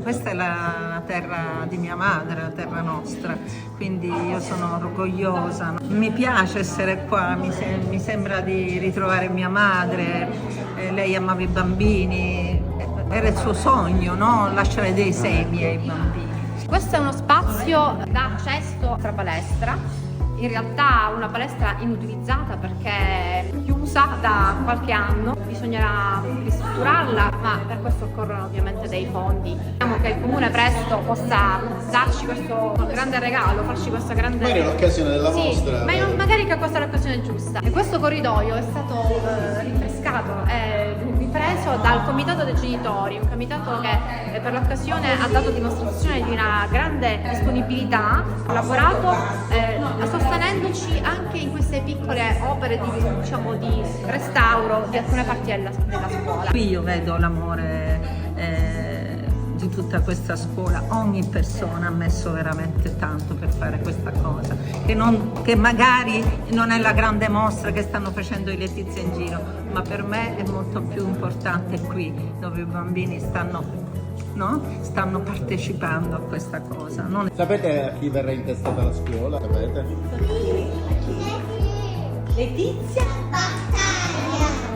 questa è la terra di mia madre, la terra nostra, quindi io sono orgogliosa. Mi piace essere qua, mi sembra di ritrovare mia madre, lei amava i bambini, era il suo sogno, no? Lasciare dei semi ai bambini. Questo è uno spazio da accesso alla palestra. In realtà una palestra inutilizzata perché chiusa da qualche anno, bisognerà ristrutturarla, ma per questo occorrono ovviamente dei fondi. Speriamo che il Comune presto possa darci questo grande regalo, farci questa grande... Magari è l'occasione della mostra. Ma magari che questa è l'occasione giusta. E questo corridoio è stato rinfrescato e ripreso dal Comitato dei Genitori, un comitato che per l'occasione ha dato dimostrazione di una grande disponibilità, ha lavorato sostenendoci anche in queste piccole opere di restauro di alcune parti della scuola. Qui io vedo l'amore di tutta questa scuola, ogni persona ha messo veramente tanto per fare questa cosa, che magari non è la grande mostra che stanno facendo i Letizia in giro, ma per me è molto più importante qui, dove i bambini stanno partecipando a questa cosa. Sapete a chi verrà intestata la scuola? Sapete? Letizia Battaglia.